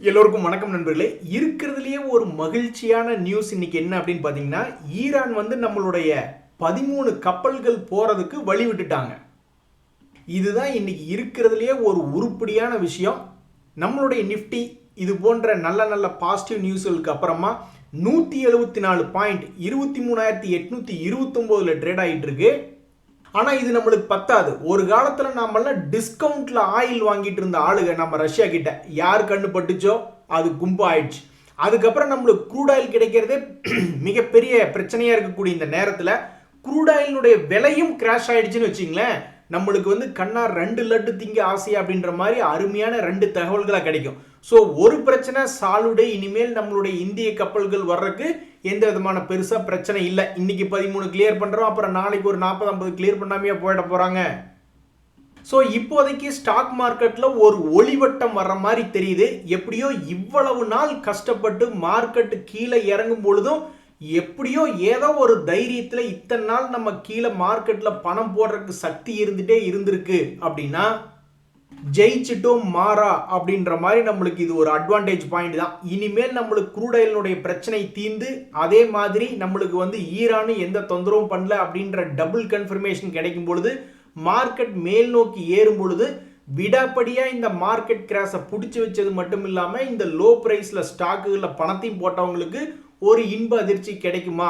எல்லோருக்கும் வணக்கம் நண்பர்களே. இருக்கிறதுலேயே ஒரு மகிழ்ச்சியான நியூஸ் இன்னைக்கு என்ன அப்படின்னு பார்த்தீங்கன்னா, ஈரான் நம்மளுடைய 13 கப்பல்கள் போறதுக்கு வழி விட்டுட்டாங்க. இதுதான் இன்னைக்கு இருக்கிறதுலேயே ஒரு உருப்படியான விஷயம். நம்மளுடைய நிஃப்டி இது போன்ற நல்ல நல்ல பாசிட்டிவ் நியூஸ்களுக்கு அப்புறமா 174 பாயிண்ட் 23,829 ட்ரேட் ஆகிட்டு இருக்கு. ஆனால் இது நம்மளுக்கு பத்தாது. ஒரு காலத்தில் நாமெல்லாம் டிஸ்கவுண்ட்டில் ஆயில் வாங்கிட்டு இருந்த ஆளுங்க நம்ம ரஷ்யா கிட்ட யார் கண்ணு பட்டுச்சோ அது கும்பா ஆயிடுச்சு. அதுக்கப்புறம் நம்மளுக்கு க்ரூட் ஆயில் கிடைக்கிறதே மிகப்பெரிய பிரச்சனையாக இருக்கக்கூடிய இந்த நேரத்தில் க்ரூட் ஆயிலுடைய விலையும் கிராஷ் ஆயிடுச்சுன்னு வச்சிங்களேன். நம்மளுக்கு கண்ணா 2 லட்டு திங்க ஆசையா அப்படின்ற மாதிரி அருமையான 2 தகவல்களாக கிடைக்கும். ஸோ ஒரு பிரச்சனை சால்வ்டே. இனிமேல் நம்மளுடைய இந்திய கப்பல்கள் வர்றதுக்கு எந்த விதமான பெருசாக பிரச்சனை இல்லை. இன்னைக்கு 13 கிளியர் பண்ணுறோம், அப்புறம் நாளைக்கு ஒரு 40-50 கிளியர் பண்ணாமையே போயிட போகிறாங்க. ஸோ இப்போதைக்கு ஸ்டாக் மார்க்கெட்டில் ஒரு ஒளிவட்டம் வர்ற மாதிரி தெரியுது. எப்படியோ இவ்வளவு நாள் கஷ்டப்பட்டு மார்க்கெட்டு கீழே இறங்கும் பொழுதும் எப்படியோ ஏதோ ஒரு தைரியத்தில் இத்தனை நாள் நம்ம கீழே மார்க்கெட்டில் பணம் போடுறதுக்கு சக்தி இருந்துட்டே இருந்திருக்கு அப்படின்னா ஜெயிச்சிட்டோம் மாறா அப்படின்ற மாதிரி நம்மளுக்கு இது ஒரு அட்வான்டேஜ் பாயிண்ட் தான். இனிமேல் நம்மளுக்கு க்ரூட் ஆயிலினுடைய பிரச்சனை தீர்ந்து அதே மாதிரி நம்மளுக்கு ஈரானு எந்த தொந்தரவும் பண்ணல அப்படின்ற டபுள் கன்ஃபர்மேஷன் கிடைக்கும் பொழுது மார்க்கெட் மேல் நோக்கி ஏறும் பொழுது விடாப்படியா இந்த மார்க்கெட் கிராஸை பிடிச்சி வச்சது மட்டும் இல்லாமல் இந்த லோ பிரைஸில் ஸ்டாக்குகளில் பணத்தையும் போட்டவங்களுக்கு ஒரு இன்ப அதிர்ச்சி கிடைக்குமா?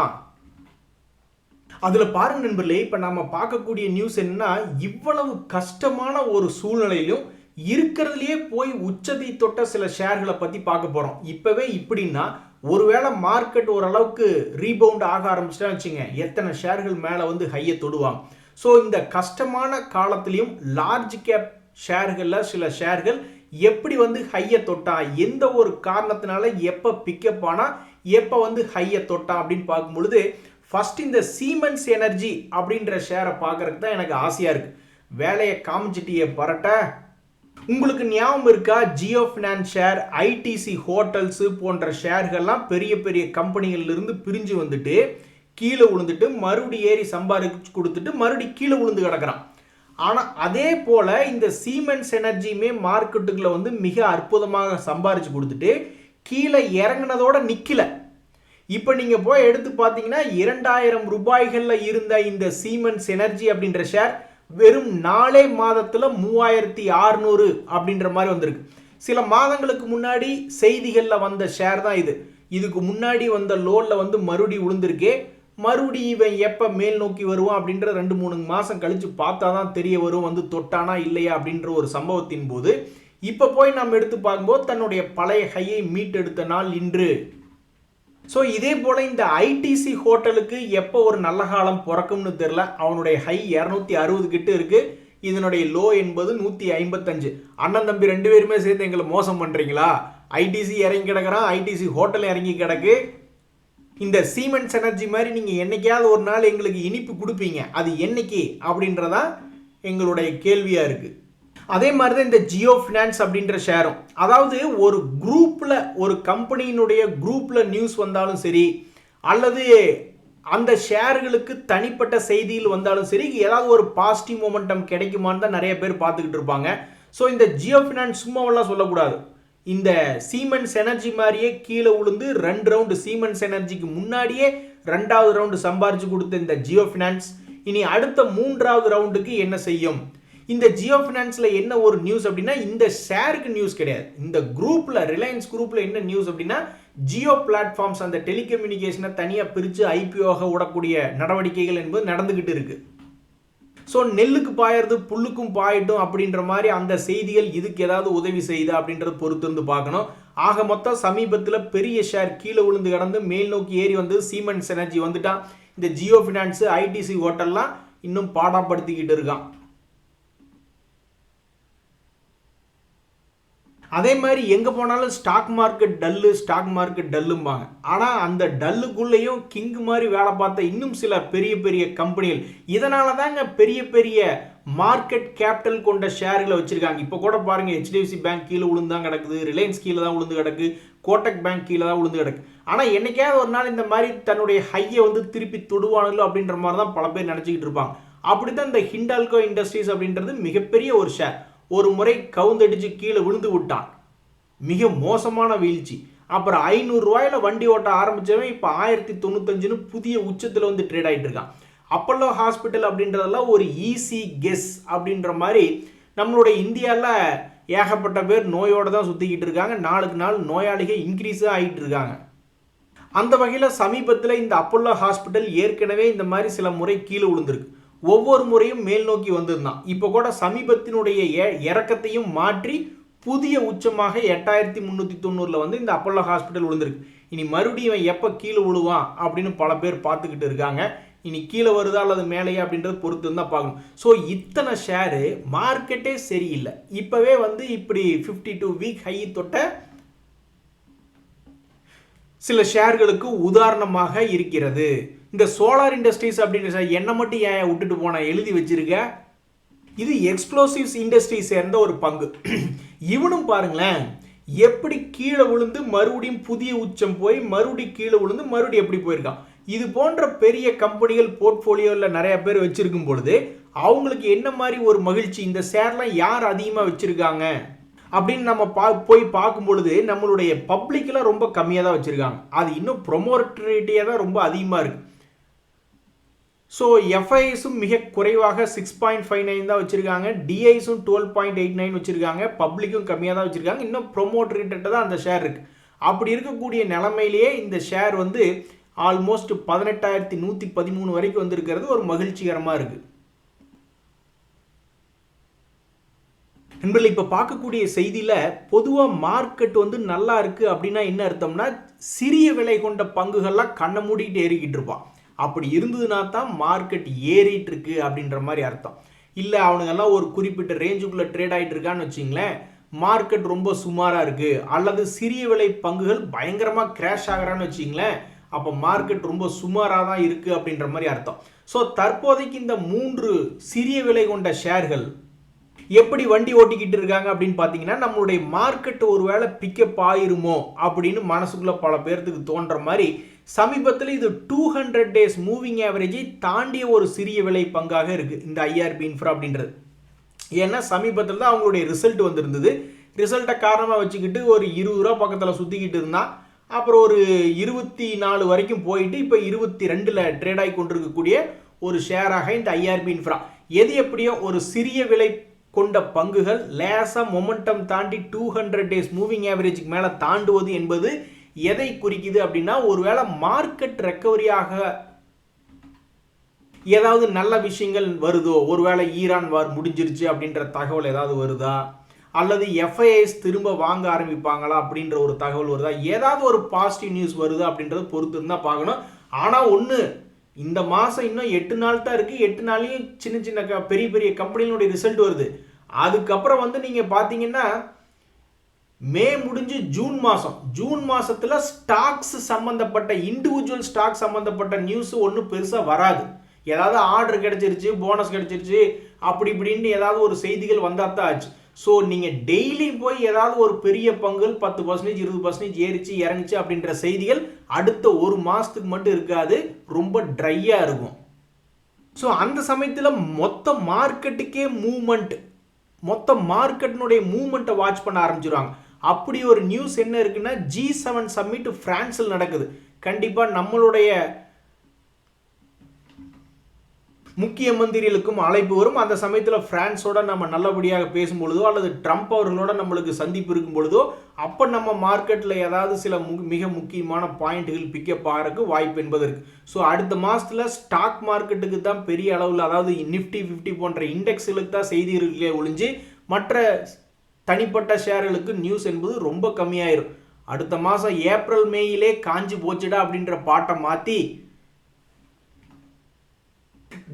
அதில் பாருங்க நண்பர்களே, இப்போ நம்ம பார்க்கக்கூடிய நியூஸ் என்னன்னா, இவ்வளவு கஷ்டமான ஒரு சூழ்நிலையிலும் இருக்கிறதுலையே போய் உச்சத்தை தொட்ட சில ஷேர்களை பற்றி பார்க்க போகிறோம். இப்போவே இப்படின்னா ஒருவேளை மார்க்கெட் ஓரளவுக்கு ரீபவுண்ட் ஆக ஆரம்பிச்சிட்டா வச்சுங்க, எத்தனை ஷேர்கள் மேலே ஹையை தொடுவாங்க. ஸோ இந்த கஷ்டமான காலத்திலையும் லார்ஜ் கேப் ஷேர்களில் சில ஷேர்கள் எப்படி ஹையை தொட்டா, எந்த ஒரு காரணத்தினால எப்போ பிக்கப் ஆனால் எப்போ ஹையை தொட்டா அப்படின்னு பார்க்கும் பொழுது ஃபர்ஸ்ட் இந்த சீமென்ஸ் எனர்ஜி அப்படின்ற ஷேரை பார்க்கறதுக்கு தான் எனக்கு ஆசையாக இருக்குது. வேலையை காமிச்சிட்டியே பரட்ட. உங்களுக்கு ஞாபகம் இருக்கா, Jio finance share, ITC hotels போன்ற ஷேர்கள்லாம் பெரிய பெரிய கம்பெனிகள்லேருந்து பிரிஞ்சு வந்துட்டு கீழே விழுந்துட்டு மறுபடி ஏறி சம்பாதிச்சு கொடுத்துட்டு மறுபடி கீழே விழுந்து கிடக்கிறான். ஆனால் அதே போல் இந்த சீமென்ஸ் எனர்ஜியுமே மார்க்கெட்டுக்குள்ளே மிக அற்புதமாக சம்பாரிச்சு கொடுத்துட்டு கீழே இறங்கினதோட நிற்கல. இப்போ நீங்கள் போய் எடுத்து பார்த்தீங்கன்னா 2000 ரூபாய்களில் இருந்த இந்த சீமென்ஸ் எனர்ஜி அப்படின்ற ஷேர் வெறும் 4 மாதத்தில் 3600 அப்படின்ற மாதிரி வந்திருக்கு. சில மாதங்களுக்கு முன்னாடி செய்திகளில் வந்த ஷேர் தான் இது. இதுக்கு முன்னாடி வந்த லோனில் மறுபடி விழுந்திருக்கே. மறுபடி இவன் எப்போ மேல் நோக்கி வருவான் அப்படின்ற 2-3 மாதம் கழித்து பார்த்தா தான் தெரிய வரும் தொட்டானா இல்லையா அப்படின்ற ஒரு சம்பவத்தின் போது இப்போ போய் நம்ம எடுத்து பார்க்கும்போது தன்னுடைய பழைய ஹையை மீட்டெடுத்த நாள் இன்று. ஸோ இதே போல் இந்த ஐடிசி ஹோட்டலுக்கு எப்போ ஒரு நல்ல காலம் பிறக்கும்னு தெரில. அவனுடைய ஹை 260 கிட்ட இருக்குது. இதனுடைய லோ என்பது 155. அண்ணன் தம்பி 2 பேருமே சேர்ந்து எங்களை மோசம் பண்ணுறீங்களா? ஐடிசி இறங்கி கிடக்கிறான், ஐடிசி ஹோட்டல் இறங்கி கிடக்கு. இந்த சீமென்ஸ் எனர்ஜி மாதிரி நீங்கள் என்னைக்காவது ஒரு நாள் எங்களுக்கு இனிப்பு கொடுப்பீங்க, அது என்னைக்கு அப்படின்றதான் எங்களுடைய கேள்வியாக இருக்குது. அதே மாதிரி தான் இந்த ஜியோ ஃபினான்ஸ் அப்படின்ற ஷேரும். அதாவது ஒரு குரூப்பில் ஒரு கம்பெனியினுடைய குரூப்பில் நியூஸ் வந்தாலும் சரி, அல்லது அந்த ஷேர்களுக்கு தனிப்பட்ட செய்தியில் வந்தாலும் சரி, ஏதாவது ஒரு பாசிட்டிவ் மொமெண்டம் கிடைக்குமான்னு தான் நிறைய பேர் பார்த்துக்கிட்டு இருப்பாங்க. ஸோ இந்த ஜியோ ஃபினான்ஸ் சும்மாவெல்லாம் சொல்லக்கூடாது. இந்த சீமென்ஸ் எனர்ஜி மாதிரியே கீழே விழுந்து 2 ரவுண்டு சீமென்ஸ் எனர்ஜிக்கு முன்னாடியே 2வது ரவுண்டு சம்பாரிச்சு கொடுத்த இந்த ஜியோ ஃபினான்ஸ் இனி அடுத்த 3வது ரவுண்டுக்கு என்ன செய்யும்? இந்த ஜியோ ஃபினான்ஸில் என்ன ஒரு நியூஸ் அப்படின்னா, இந்த ஷேருக்கு நியூஸ் கிடையாது. இந்த குரூப்பில் ரிலையன்ஸ் குரூப்பில் என்ன நியூஸ் அப்படின்னா, ஜியோ பிளாட்ஃபார்ம்ஸ் அந்த டெலிகம்யூனிகேஷனை தனியாக பிரித்து ஐபிஓவாக விடக்கூடிய நடவடிக்கைகள் என்பது நடந்துக்கிட்டு இருக்கு. ஸோ நெல்லுக்கு பாயறது புல்லுக்கும் பாயட்டும் அப்படின்ற மாதிரி அந்த செய்திகள் இதுக்கு ஏதாவது உதவி செய்யுதா அப்படின்றத பொறுத்து இருந்து பார்க்கணும். ஆக மொத்தம் சமீபத்தில் பெரிய ஷேர் கீழே விழுந்து கடந்து மேல் நோக்கி ஏறி வந்து சீமென்ஸ் எனர்ஜி வந்துட்டான். இந்த ஜியோ ஃபினான்ஸு ஐடிசி ஹோட்டல்லாம் இன்னும் பாடப்படுத்திக்கிட்டு இருக்கான். அதே மாதிரி எங்கே போனாலும் ஸ்டாக் மார்க்கெட் டல்லும்பாங்க. ஆனால் அந்த டல்லுக்குள்ளேயும் கிங் மாதிரி வேலை பார்த்த இன்னும் சில பெரிய பெரிய கம்பெனிகள், இதனால தாங்க பெரிய பெரிய மார்க்கெட் கேபிட்டல் கொண்ட ஷேர்களை வச்சுருக்காங்க. இப்போ கூட பாருங்கள், ஹெச்டிஎஃப்சி பேங்க் கீழே விழுந்து தான் கிடக்குது, ரிலையன்ஸ் கீழே தான் விழுந்து கிடக்கு, கோட்டக் பேங்க் கீழே தான் விழுந்து கிடக்கு. ஆனால் என்னைக்காவது ஒரு நாள் இந்த மாதிரி தன்னுடைய ஹையை திருப்பி தொடுவானுங்களோ அப்படின்ற மாதிரி தான் பல பேர் நினச்சிக்கிட்டு இருப்பாங்க. அப்படி தான் இந்த ஹிண்டால்கோ இண்டஸ்ட்ரீஸ் அப்படின்றது மிகப்பெரிய ஒரு ஷேர். ஒரு முறை கவுந்தடிச்சு கீழே விழுந்து விட்டான். மிக மோசமான வீழ்ச்சி. அப்புறம் 500 ரூபாயில வண்டி ஓட்ட ஆரம்பிச்சவன் இப்போ 1095ன்னு புதிய உச்சத்தில் வந்து ட்ரேட் ஆகிட்டு இருக்கான். அப்பல்லோ ஹாஸ்பிட்டல் அப்படின்றதெல்லாம் ஒரு ஈஸி கெஸ் அப்படின்ற மாதிரி நம்மளுடைய இந்தியாவில் ஏகப்பட்ட பேர் நோயோடு தான் சுற்றிக்கிட்டு இருக்காங்க. நாளுக்கு நாள் நோயாளிகள் இன்க்ரீஸ் ஆகிட்டு இருக்காங்க. அந்த வகையில் சமீபத்தில் இந்த அப்பல்லோ ஹாஸ்பிட்டல் ஏற்கனவே இந்த மாதிரி சில முறை கீழே விழுந்திருக்கு. ஒவ்வொரு முறையும் மேல் நோக்கி வந்திருந்தான். இப்போ கூட சமீபத்தினுடைய இறக்கத்தையும் மாற்றி புதிய உச்சமாக 8390 வந்து இந்த அப்பல்லோ ஹாஸ்பிட்டல் விழுந்திருக்கு. இனி மறுபடியும் எப்போ கீழே விழுவான் அப்படின்னு பல பேர் பார்த்துக்கிட்டு இருக்காங்க. இனி கீழே வருதா அல்லது மேலேயா அப்படின்றது பொறுத்து தான் பார்க்கணும். ஸோ இத்தனை ஷேரு மார்க்கெட்டே சரியில்லை. இப்போவே வந்து இப்படி 52 வீக் ஹை தொட்ட சில ஷேர்களுக்கு உதாரணமாக இருக்கிறது. இந்த சோலார் இண்டஸ்ட்ரீஸ் அப்படின்ற என்ன மட்டும் ஏன் விட்டுட்டு போன எழுதி வச்சிருக்க? இது எக்ஸ்ப்ளோசிவ்ஸ் இண்டஸ்ட்ரி சேர்ந்த ஒரு பங்கு. இவனும் பாருங்களேன் எப்படி கீழே விழுந்து மறுபடியும் புதிய உச்சம் போய் மறுபடியும் கீழே விழுந்து மறுபடியும் எப்படி போயிருக்கான். இது போன்ற பெரிய கம்பெனிகள் போர்ட்ஃபோலியோவில் நிறைய பேர் வச்சிருக்கும் பொழுது அவங்களுக்கு என்ன மாதிரி ஒரு மகிழ்ச்சி, இந்த ஷேர்லாம் யார் அதிகமாக வச்சிருக்காங்க அப்படின்னு நம்ம போய் பார்க்கும் பொழுது நம்மளுடைய பப்ளிக்கெலாம் ரொம்ப கம்மியாக தான் வச்சுருக்காங்க. அது இன்னும் ப்ரொமோட்டரிட்டியாக தான் ரொம்ப அதிகமாக இருக்குது. ஸோ எஃப்ஐஎஸும் மிக குறைவாக 6.59 தான் வச்சுருக்காங்க. டிஐஸும் 12.89 வச்சுருக்காங்க. பப்ளிக்கும் கம்மியாக தான் வச்சுருக்காங்க. இன்னும் ப்ரொமோட்டரிட்ட தான் அந்த ஷேர் இருக்குது. அப்படி இருக்கக்கூடிய நிலைமையிலேயே இந்த ஷேர் வந்து ஆல்மோஸ்ட் 18,113 வரைக்கும் வந்திருக்கிறது ஒரு மகிழ்ச்சிகரமாக இருக்குது. நண்பர்கள், இப்போ பார்க்கக்கூடிய செய்தியில் பொதுவாக மார்க்கெட் வந்து நல்லா இருக்குது அப்படின்னா என்ன அர்த்தம்னா சிறிய விலை கொண்ட பங்குகள்லாம் கண்ணை மூடிக்கிட்டு ஏறிக்கிட்டு இருப்பான். அப்படி இருந்ததுனா தான் மார்க்கெட் ஏறிட்டு இருக்கு அப்படின்ற மாதிரி அர்த்தம். இல்லை அவனுங்கெல்லாம் ஒரு குறிப்பிட்ட ரேஞ்சுக்குள்ளே ட்ரேட் ஆகிட்டு இருக்கான்னு வச்சிங்களேன், மார்க்கெட் ரொம்ப சுமாராக இருக்குது அல்லது சிறிய விலை பங்குகள் பயங்கரமாக கிராஷ் ஆகிறான்னு வச்சிங்களேன், அப்போ மார்க்கெட் ரொம்ப சுமாராக தான் இருக்குது அப்படின்ற மாதிரி அர்த்தம். ஸோ தற்போதைக்கு இந்த 3 சிறிய விலை கொண்ட ஷேர்கள் எப்படி வண்டி ஓட்டிக்கிட்டு இருக்காங்க அப்படின்னு பார்த்தீங்கன்னா, நம்மளுடைய மார்க்கெட் ஒருவேளை பிக்கப் ஆயிருமோ அப்படின்னு மனசுக்குள்ள பல பேர்த்துக்கு தோன்ற மாதிரி சமீபத்தில் இது 200 டேஸ் மூவிங் ஆவரேஜை தாண்டிய ஒரு சிறிய விலை பங்காக இருக்குது இந்த ஐஆர்பி இன்ஃப்ரா அப்படின்றது. ஏன்னா சமீபத்தில் தான் அவங்களுடைய ரிசல்ட் வந்திருந்தது. ரிசல்ட்டை காரணமாக வச்சுக்கிட்டு ஒரு 20 ரூபா பக்கத்தில் சுற்றிக்கிட்டு இருந்தால் அப்புறம் ஒரு 24 வரைக்கும் போயிட்டு இப்போ 22ல் ட்ரேட் ஆகி கொண்டிருக்கக்கூடிய ஒரு ஷேராக இந்த ஐஆர்பி இன்ஃப்ரா. எது எப்படியோ ஒரு சிறிய விலை கொண்ட பங்குகள் லேசாக மொமெண்டம் தாண்டி 200 டேஸ் மூவிங் ஆவரேஜுக்கு மேலே தாண்டுவது என்பது எதை குறிக்குது அப்படின்னா, ஒருவேளை மார்க்கெட் ரெக்கவரியாக ஏதாவது நல்ல விஷயங்கள் வருதோ, ஒருவேளை ஈரான் வார் முடிஞ்சிருச்சு அப்படின்ற தகவல் ஏதாவது வருதா, அல்லது எஃப்ஐஎஸ் திரும்ப வாங்க ஆரம்பிப்பாங்களா அப்படின்ற ஒரு தகவல் வருதா, ஏதாவது ஒரு பாசிட்டிவ் நியூஸ் வருதா அப்படின்றத பொறுத்து இருந்தால் பார்க்கணும். ஆனால் ஒன்று, இந்த மாதம் இன்னும் 8 நாள் தான் இருக்குது. 8 நாளையும் சின்ன சின்ன பெரிய பெரிய கம்பெனிகளுடைய ரிசல்ட் வருது. அதுக்கப்புறம் வந்து நீங்கள் பார்த்தீங்கன்னா மே முடிஞ்சு ஜூன் மாதத்தில் ஸ்டாக்ஸ் சம்மந்தப்பட்ட இண்டிவிஜுவல் ஸ்டாக் சம்மந்தப்பட்ட நியூஸ் ஒன்றும் பெருசாக வராது. ஏதாவது ஆர்டர் கிடைச்சிருச்சு, போனஸ் கிடைச்சிருச்சு அப்படி இப்படின்னு ஏதாவது ஒரு செய்திகள் வந்தால் தான் ஆச்சு. ஸோ நீங்கள் டெய்லி போய் ஏதாவது ஒரு பெரிய பங்குகள் 10% 20% ஏறிச்சு இறங்குச்சு அப்படின்ற செய்திகள் அடுத்த ஒரு மாதத்துக்கு மட்டும் இருக்காது, ரொம்ப ட்ரையாக இருக்கும். ஸோ அந்த சமயத்தில் மொத்த மார்க்கெட்டுக்கே மொத்த மார்க்கெட்டினுடைய மூவ்மெண்ட்டை வாட்ச் பண்ண ஆரம்பிச்சிருவாங்க. அப்படி ஒரு நியூஸ் என்ன இருக்குன்னா, G7 சம்மிட் பிரான்ஸில் நடக்குது. கண்டிப்பாக நம்மளுடைய முக்கிய மந்திரிகளுக்கும் அழைப்பு வரும். அந்த சமயத்தில் பிரான்ஸோட நம்ம நல்லபடியாக பேசும் பொழுதோ அல்லது ட்ரம்ப் அவர்களோட நம்மளுக்கு சந்திப்பு இருக்கும் பொழுதோ அப்போ நம்ம மார்க்கெட்டில் ஏதாவது சில மிக முக்கியமான பாயிண்ட்டுகள் பிக்கப் ஆகிறதுக்கு வாய்ப்பு என்பது இருக்குது. ஸோ அடுத்த மாதத்தில் ஸ்டாக் மார்க்கெட்டுக்கு தான் பெரிய அளவில், அதாவது நிஃப்டி 50 போன்ற இண்டெக்ஸுகளுக்கு தான் செய்திகளே ஒழிஞ்சு மற்ற தனிப்பட்ட ஷேர்களுக்கு நியூஸ் என்பது ரொம்ப கம்மியாயிரும். அடுத்த மாதம் ஏப்ரல் மேயிலே காஞ்சி போச்சுடா அப்படின்ற பாட்டை மாற்றி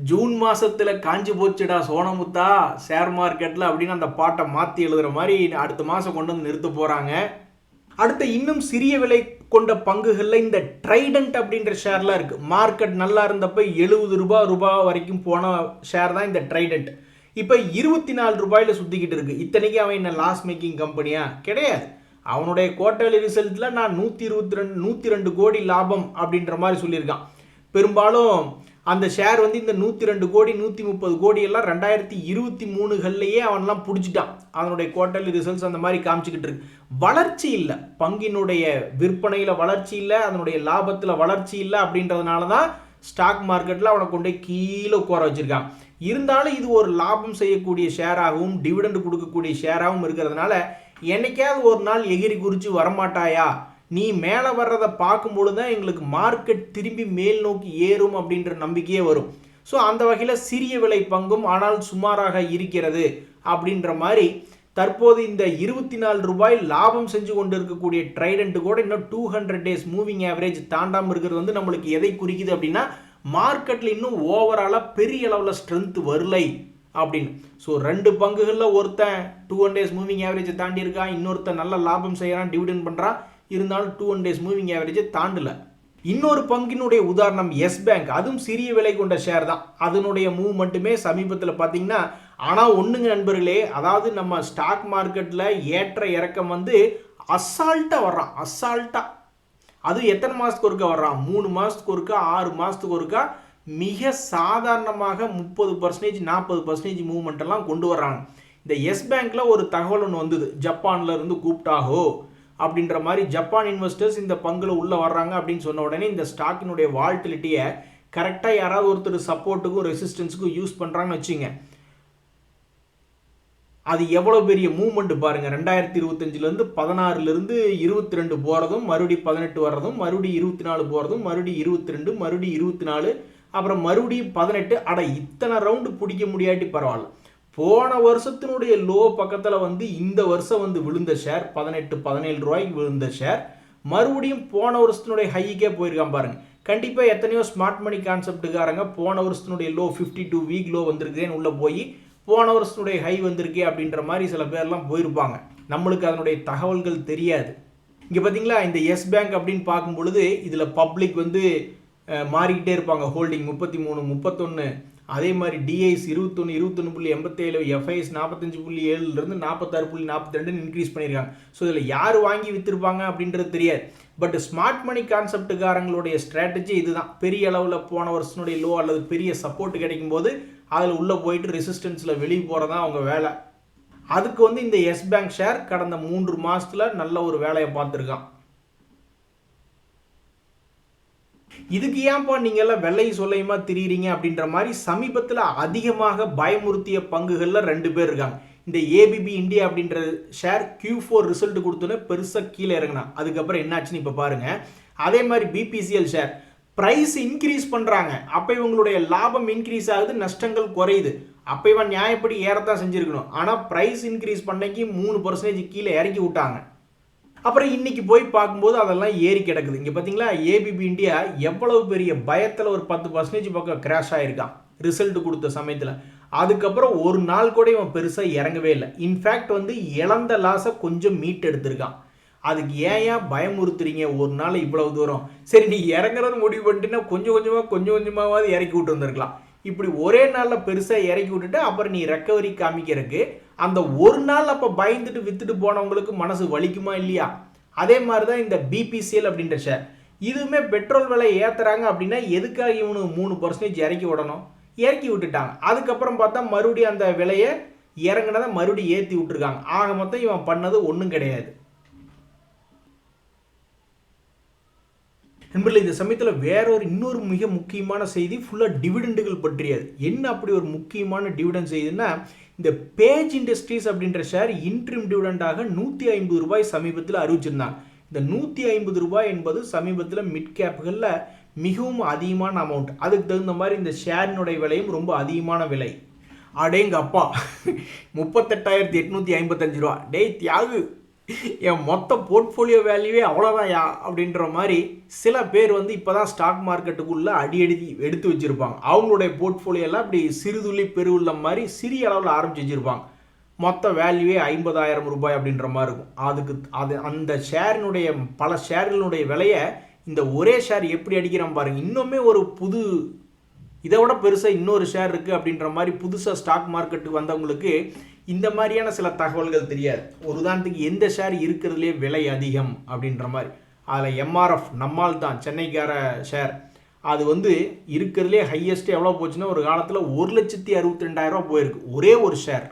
ஜூன் மாதத்தில் காஞ்சி போச்சுடா சோனமுத்தா ஷேர் மார்க்கெட்டில் அப்படின்னு அந்த பாட்டை மாற்றி எழுதுகிற மாதிரி அடுத்த மாதம் கொண்டு வந்து நிறுத்த போகிறாங்க. அடுத்த இன்னும் சிறிய விலை கொண்ட பங்குகளில் இந்த ட்ரைடன்ட் அப்படின்ற ஷேர்லாம் இருக்குது. மார்க்கெட் நல்லா இருந்தப்போ 70 ரூபாய் வரைக்கும் போன ஷேர் தான் இந்த ட்ரைடன்ட். இப்போ 24 ரூபாயில் சுற்றிக்கிட்டு இருக்குது. இத்தனைக்கு அவன் என்ன லாஸ் மேக்கிங் கம்பெனியா? கிடையாது. அவனுடைய குவார்டர்லி ரிசல்ட்டில் நான் 102 கோடி லாபம் அப்படின்ற மாதிரி சொல்லியிருக்கான். பெரும்பாலும் அந்த ஷேர் வந்து இந்த 102 கோடி 130 கோடி எல்லாம் 2023 அவன்லாம் பிடிச்சிட்டான். அதனுடைய குவார்டர்லி ரிசல்ட்ஸ் அந்த மாதிரி காமிச்சிக்கிட்டு இருக்கு. வளர்ச்சி இல்லை, பங்கினுடைய விற்பனையில் வளர்ச்சி இல்லை, அதனுடைய லாபத்தில் வளர்ச்சி இல்லை. அப்படின்றதுனால தான் ஸ்டாக் மார்க்கெட்டில் அவனை கொண்டு கீழே உட்கார வச்சிருக்கான். இருந்தாலும் இது ஒரு லாபம் செய்யக்கூடிய ஷேராகவும் டிவிடெண்ட் கொடுக்கக்கூடிய ஷேராகவும் இருக்கிறதுனால என்னைக்காவது ஒரு நாள் எகிரி குறித்து வரமாட்டாயா, நீ மேலே வர்றதை பார்க்கும்பொழுது தான் எங்களுக்கு மார்க்கெட் திரும்பி மேல் நோக்கி ஏறும் அப்படின்ற நம்பிக்கையே வரும். ஸோ அந்த வகையில் சிறிய விலை பங்கும் ஆனால் சுமாராக இருக்கிறது அப்படின்ற மாதிரி தற்போது இந்த 24 ரூபாய் லாபம் செஞ்சு கொண்டு இருக்கக்கூடிய ட்ரைடன்ட் கூட இன்னும் 200 டேஸ் மூவிங் ஆவரேஜ் தாண்டாமல் இருக்கிறது வந்து நம்மளுக்கு எதை குறிக்குது அப்படின்னா மார்க்கெட்டில் இன்னும் ஓவராலாக பெரிய அளவில் ஸ்ட்ரென்த் வரலை அப்படின்னு. ஸோ 2 பங்குகளில் ஒருத்தன் 200 டேஸ் மூவிங் ஆவரேஜை தாண்டி இருக்கான், இன்னொருத்தன் நல்ல லாபம் செய்யறான், டிவிடெண்ட் பண்ணுறான், இருந்தாலும் 200 டேஸ் மூவிங் ஆவரேஜை தாண்டல. இன்னொரு பங்கினுடைய உதாரணம் எஸ் பேங்க். அதுவும் சிறிய விலை கொண்ட ஷேர் தான். அதனுடைய மூவ் மட்டுமே சமீபத்தில் பார்த்தீங்கன்னா, ஆனால் ஒன்றுங்க நண்பர்களே, அதாவது நம்ம ஸ்டாக் மார்க்கெட்டில் ஏற்ற இறக்கம் வந்து அசால்ட்டாக வர்றான், அசால்ட்டாக. அது எத்தனை மாதத்துக்கு ஒருக்கா வர்றான்? 3 மாதத்துக்கு ஒருக்கா, 6 மாதத்துக்கு ஒருக்கா மிக சாதாரணமாக 30% 40% மூவ்மெண்ட் எல்லாம் கொண்டு வர்றாங்க. இந்த எஸ் பேங்க்ல ஒரு தகவல் ஒன்று வந்தது, ஜப்பான்ல இருந்து கூப்பிட்டாகோ அப்படின்ற மாதிரி. ஜப்பான் இன்வெஸ்டர்ஸ் இந்த பங்குல உள்ள வர்றாங்க அப்படின்னு சொன்ன உடனே இந்த ஸ்டாக்கினுடைய வால்டிலிட்டியை கரெக்டாக யாராவது ஒருத்தர் சப்போர்ட்டுக்கும் ரெசிஸ்டன்ஸுக்கும் யூஸ் பண்ணுறாங்கன்னு வச்சுங்க, அது எவ்வளோ பெரிய மூவ்மெண்ட் பாருங்க. 2025 16 22 போகிறதும், மறுபடியும் 18 வர்றதும், மறுபடியும் 24 போகிறதும், மறுபடியும் 22, மறுபடியும் 24, அப்புறம் மறுபடியும் 18. அட இத்தனை ரவுண்டு பிடிக்க முடியாட்டி பரவாயில்ல. போன வருஷத்தினுடைய லோ பக்கத்தில் வந்து இந்த வருஷம் வந்து விழுந்த ஷேர் 18-17 ரூபாய்க்கு விழுந்த ஷேர் மறுபடியும் போன வருஷத்தினுடைய ஹைக்கே போயிருக்கான் பாருங்க. கண்டிப்பாக எத்தனையோ ஸ்மார்ட் மணி கான்செப்டுக்காரங்க போன வருஷத்தினுடைய லோ 52 வீக் லோ வந்திருக்குன்னு உள்ளே போய் போன வருஷத்தினுடைய ஹை வந்திருக்கே அப்படின்ற மாதிரி சில பேர்லாம் போயிருப்பாங்க. நம்மளுக்கு அதனுடைய தகவல்கள் தெரியாது. இங்கே பார்த்தீங்களா, இந்த எஸ் பேங்க் அப்படின்னு பார்க்கும் பொழுது இதில் பப்ளிக் வந்து மாறிக்கிட்டே இருப்பாங்க. ஹோல்டிங் 33, 31, அதே மாதிரி டிஐஸ் 21, 21.87, எஃப்ஐஎஸ் 45.7 46.42 இன்க்ரீஸ் பண்ணியிருக்காங்க. ஸோ இதில் யார் வாங்கி விற்றுருப்பாங்க அப்படின்றது தெரியாது. பட் ஸ்மார்ட் மணி கான்செப்டுக்காரங்களுடைய ஸ்ட்ராட்டஜி இதுதான். பெரிய அளவில் போன வருஷனுடைய லோ அல்லது பெரிய சப்போர்ட் கிடைக்கும் போது அதில் உள்ளே போயிட்டு ரெசிஸ்டன்ஸில் வெளியே போகிறதான் அவங்க வேலை. அதுக்கு வந்து இந்த எஸ் பேங்க் ஷேர் கடந்த 3 மாதத்தில் நல்ல ஒரு வேலையை பார்த்துருக்கான். இதுக்கு ஏன்பா நீங்கள் எல்லாம் வெள்ளை சொல்லையுமா திரியிறீங்க அப்படின்ற மாதிரி சமீபத்தில் அதிகமாக பயமுறுத்திய பங்குகளில் 2 பேர் இருக்காங்க. இந்த ஏபிபி இந்தியா அப்படின்ற ஷேர் Q4 ரிசல்ட் கொடுத்தோன்னே பெருசாக கீழே இறங்கினா, அதுக்கப்புறம் என்னாச்சுன்னு இப்போ பாருங்கள். அதே மாதிரி பிபிசிஎல் ஷேர் ப்ரைஸ் இன்க்ரீஸ் பண்ணுறாங்க, அப்போ இவங்களுடைய லாபம் இன்க்ரீஸ் ஆகுது, நஷ்டங்கள் குறையுது. அப்போ இவன் நியாயப்படி ஏறத்தான் செஞ்சுருக்கணும். ஆனால் ப்ரைஸ் இன்க்ரீஸ் பண்ணைக்கு 3% கீழே இறக்கி விட்டாங்க. அப்புறம் இன்னைக்கு போய் பார்க்கும்போது அதெல்லாம் ஏறி கிடக்குது. இங்கே பார்த்தீங்களா, ஏபிபி இந்தியா எவ்வளவு பெரிய பயத்தில் ஒரு 10% பக்கம் கிராஷ் ஆகிருக்கான் ரிசல்ட் கொடுத்த சமயத்தில். அதுக்கப்புறம் ஒரு நாள் கூட இவன் பெருசாக இறங்கவே இல்லை. இன்ஃபேக்ட் வந்து இழந்த லாஸை கொஞ்சம் மீட் எடுத்திருக்கான். அதுக்கு ஏன் பயமுறுத்துறீங்க ஒரு நாள் இவ்வளவு தூரம்? சரி, நீ இறங்குறது முடிவு பண்ணிட்டுன்னா கொஞ்சம் கொஞ்சமாவது இறக்கி விட்டு வந்திருக்கலாம். இப்படி ஒரே நாளில் பெருசாக இறக்கி விட்டுட்டு அப்புறம் நீ ரெக்கவரி காமிக்கிறதுக்கு அந்த ஒரு நாள் அப்போ பயந்துட்டு வித்துட்டு போனவங்களுக்கு மனசு வலிக்குமா இல்லையா? அதே மாதிரி தான் இந்த பிபிசிஎல் அப்படின்ற ஷேர். இதுவுமே பெட்ரோல் விலை ஏற்றுறாங்க அப்படின்னா எதுக்காக இவனு 3% இறக்கி விடணும்? இறக்கி விட்டுட்டாங்க. அதுக்கப்புறம் பார்த்தா மறுபடியும் அந்த விலையை இறங்கினதை மறுபடியும் ஏற்றி விட்டுருக்காங்க. ஆக மொத்தம் இவன் பண்ணது ஒன்றும் கிடையாது. நண்பர்களே, இந்த சமயத்தில் வேற இன்னொரு மிக முக்கியமான செய்தி ஃபுல்லாக டிவிடெண்டுகள் பற்றியது. என்ன அப்படி ஒரு முக்கியமான டிவிடெண்ட் செய்தின்னா, இந்த பேஜ் இண்டஸ்ட்ரீஸ் அப்படின்ற ஷேர் இன்ட்ரிம் டிவிடெண்டாக 150 ரூபாய் சமீபத்தில் அறிவிச்சிருந்தாங்க. இந்த 150 ரூபாய் என்பது சமீபத்தில் மிட் கேப்புகளில் மிகவும் அதிகமான அமௌண்ட். அதுக்கு தகுந்த மாதிரி இந்த ஷேரினுடைய விலையும் ரொம்ப அதிகமான விலை. அடேங்க அப்பா, 38,855 ரூபா. டேய் தியாகு, என் மொத்த போர்ட்ஃபோலியோ வேல்யூவே அவ்வளோதான் யா அப்படின்ற மாதிரி சில பேர் வந்து இப்போ தான் ஸ்டாக் மார்க்கெட்டுக்குள்ளே அடி எடுத்து வச்சுருப்பாங்க. அவங்களுடைய போர்ட்ஃபோலியோலாம் இப்படி சிறுதுளி பெருவுள்ளம் மாதிரி சிறிய அளவில் ஆரம்பிச்சு வச்சுருப்பாங்க. மொத்த வேல்யூவே 50,000 ரூபாய் அப்படின்ற மாதிரி இருக்கும். அந்த ஷேரினுடைய பல ஷேர்களுடைய விலையை இந்த ஒரே ஷேர் எப்படி அடிக்கிறான் பாருங்கள். இன்னுமே ஒரு புது இதை விட பெருசாக இன்னொரு ஷேர் இருக்குது அப்படின்ற மாதிரி புதுசாக ஸ்டாக் மார்க்கெட்டுக்கு வந்தவங்களுக்கு இந்த மாதிரியான சில தகவல்கள் தெரியாது. ஒரு உதாரணத்துக்கு எந்த ஷேர் இருக்கிறதுலே விலை அதிகம் அப்படின்ற மாதிரி அதில் எம்ஆர்எஃப் நம்மால் தான் சென்னைக்கார ஷேர், அது வந்து இருக்கிறதுலே ஹையஸ்ட் எவ்வளோ போச்சுன்னா ஒரு காலத்தில் 1,62,000 போயிருக்கு ஒரே ஒரு ஷேர்.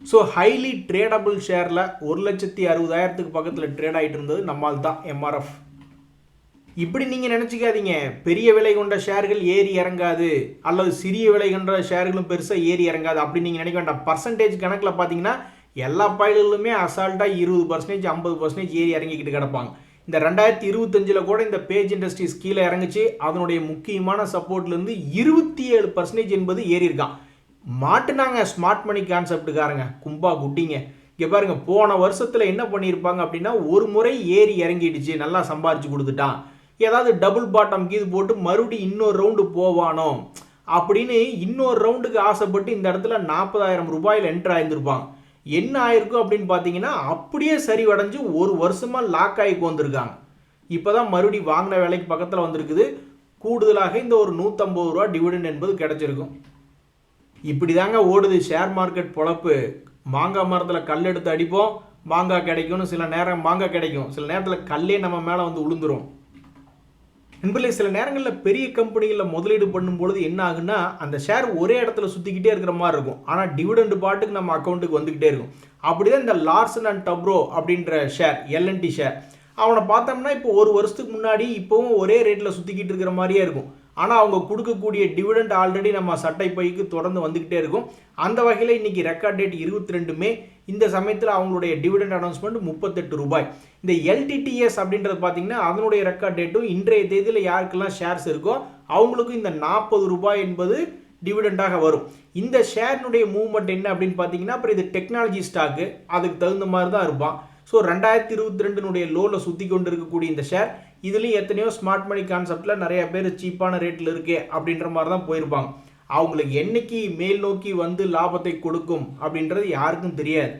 ஸோ ஹைலி ட்ரேடபிள் ஷேரில் 1,60,000 பக்கத்தில் ட்ரேட் ஆகிட்டு இருந்தது நம்மால் தான் எம்ஆர்எஃப். இப்படி நீங்கள் நினச்சிக்காதீங்க பெரிய விலை கொண்ட ஷேர்கள் ஏறி இறங்காது அல்லது சிறிய விலை கொண்ட ஷேர்களும் பெருசாக ஏறி இறங்காது அப்படி நீங்கள் நினைக்க வேண்டாம். பர்சன்டேஜ் கணக்கில் பார்த்தீங்கன்னா எல்லா பாயில்களுமே அசால்ட்டாக 20%, 50% ஏறி இறங்கிக்கிட்டு கிடப்பாங்க. இந்த 2025 கூட இந்த பேஜ் இண்டஸ்ட்ரீஸ் கீழே இறங்குச்சு. அதனுடைய முக்கியமான சப்போர்ட்லேருந்து 27% என்பது ஏறி இருக்கான். மாட்டுனாங்க ஸ்மார்ட் மணி கான்செப்டுக்காரங்க கும்பா குட்டிங்க. இங்கே பாருங்க போன வருஷத்தில் என்ன பண்ணியிருப்பாங்க அப்படின்னா ஒரு முறை ஏறி இறங்கிடுச்சு நல்லா சம்பாரிச்சு கொடுத்துட்டான், ஏதாவது டபுள் பாட்டம் கீது போட்டு மறுபடியும் இன்னொரு ரவுண்டு போவானோ அப்படின்னு இன்னொரு ரவுண்டுக்கு ஆசைப்பட்டு இந்த இடத்துல 40,000 ரூபாயில் என்ட்ரு ஆயிருந்திருப்பாங்க. என்ன ஆயிருக்கும் அப்படின்னு பார்த்தீங்கன்னா அப்படியே சரிவடைஞ்சு ஒரு வருஷமாக லாக் ஆகி வந்திருக்காங்க. இப்போ தான் மறுபடியும் வாங்கின வேலைக்கு பக்கத்தில் வந்திருக்குது. கூடுதலாக இந்த ஒரு 150 ரூபா டிவிடெண்ட் என்பது கிடைச்சிருக்கும். இப்படி தாங்க ஓடுது ஷேர் மார்க்கெட் பொழப்பு. மாங்காய் மரத்தில் கல் எடுத்து அடிப்போம், மாங்காய் கிடைக்கும்னு சில நேரம் மாங்காய் கிடைக்கும், சில நேரத்தில் கல்லே நம்ம மேலே வந்து விழுந்துரும். நண்பர்களே சில நேரங்களில் பெரிய கம்பெனிகளில் முதலீடு பண்ணும்பொழுது என்ன ஆகுன்னா அந்த ஷேர் ஒரே இடத்துல சுற்றிக்கிட்டே இருக்கிற மாதிரி இருக்கும். ஆனால் டிவிடெண்ட் பாட்டுக்கு நம்ம அக்கௌண்ட்டுக்கு வந்துக்கிட்டே இருக்கும். அப்படிதான் இந்த லார்சன் அண்ட் டப்ரோ அப்படின்ற ஷேர், எல்என்டி ஷேர், அவனை பார்த்தோம்னா இப்போ ஒரு வருஷத்துக்கு முன்னாடி இப்போவும் ஒரே ரேட்டில் சுற்றிக்கிட்டு இருக்கிற மாதிரியே இருக்கும். ஆனால் அவங்க கொடுக்கக்கூடிய டிவிடெண்ட் ஆல்ரெடி நம்ம சட்டை பைக்கு தொடர்ந்து வந்துக்கிட்டே இருக்கும். அந்த வகையில் இன்றைக்கி ரெக்கார்ட் டேட் 22 மே. இந்த சமயத்தில் அவங்களுடைய டிவிடெண்ட் அனௌன்ஸ்மெண்ட் 38 ரூபாய். இந்த எல்டிடிஎஸ் அப்படின்றது பார்த்தீங்கன்னா அதனுடைய ரெக்கார்ட் டேட்டும் இன்றைய தேதியில் யாருக்கெல்லாம் ஷேர்ஸ் இருக்கோ அவங்களுக்கும் இந்த 40 ரூபாய் என்பது டிவிடெண்டாக வரும். இந்த ஷேர்னுடைய மூவ்மெண்ட் என்ன அப்படின்னு பார்த்தீங்கன்னா அப்புறம் இது டெக்னாலஜி ஸ்டாக்கு, அதுக்கு தகுந்த மாதிரி தான் இருப்பான். ஸோ 2022 லோவில் சுற்றி கொண்டு இருக்கக்கூடிய இந்த ஷேர் இதுலேயும் எத்தனையோ ஸ்மார்ட் மணி கான்செப்டில் நிறைய பேர் சீப்பான ரேட்டில் இருக்கு அப்படின்ற மாதிரி தான் போயிருப்பாங்க. அவங்களுக்கு என்னைக்கு மேல் நோக்கி வந்து லாபத்தை கொடுக்கும் அப்படின்றது யாருக்கும் தெரியாது.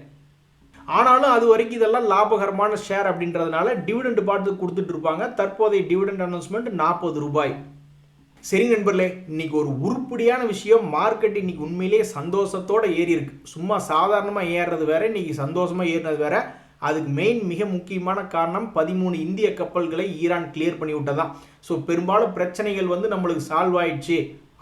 ஆனாலும் அது வரைக்கும் இதெல்லாம் லாபகரமான ஷேர் அப்படின்றதுனால டிவிடெண்ட் பார்த்து கொடுத்துட்டு இருப்பாங்க. தற்போதைய டிவிடெண்ட் அனௌன்ஸ்மெண்ட் 40 ரூபாய். சரி நண்பர்களே, இன்னைக்கு ஒரு உருப்படியான விஷயம். மார்க்கெட் இன்னைக்கு உண்மையிலேயே சந்தோஷத்தோட ஏறி இருக்கு. சும்மா சாதாரணமாக ஏறுறது வேற, இன்னைக்கு சந்தோஷமாக ஏறினது வேற. அதுக்கு மெயின் மிக முக்கியமான காரணம் 13 இந்திய கப்பல்களை ஈரான் கிளியர் பண்ணி விட்டதான். ஸோ பெரும்பாலும் பிரச்சனைகள் வந்து நம்மளுக்கு சால்வ் ஆயிடுச்சு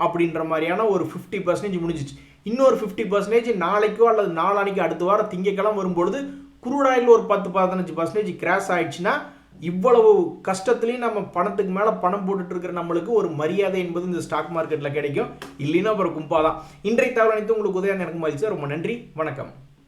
அப்படின்ற மாதிரியான ஒரு 50% முடிஞ்சிச்சு. இன்னொரு 50% நாளைக்கோ அல்லது நாளானிக்கோ அடுத்த வாரம் திங்கக்கிழமை வரும்பொழுது குரூடாயில் ஒரு 10-15% கிராஷ் ஆயிடுச்சுன்னா இவ்வளவு கஷ்டத்துலையும் நம்ம பணத்துக்கு மேலே பணம் போட்டுட்டு இருக்கிற நம்மளுக்கு ஒரு மரியாதை என்பது இந்த ஸ்டாக் மார்க்கெட்டில் கிடைக்கும். இல்லைன்னா அப்புறம் கும்பா தான். இன்றைய தகவல் அனைத்து உங்களுக்கு உதவியாக எனக்கு மதிச்சு ரொம்ப நன்றி, வணக்கம்.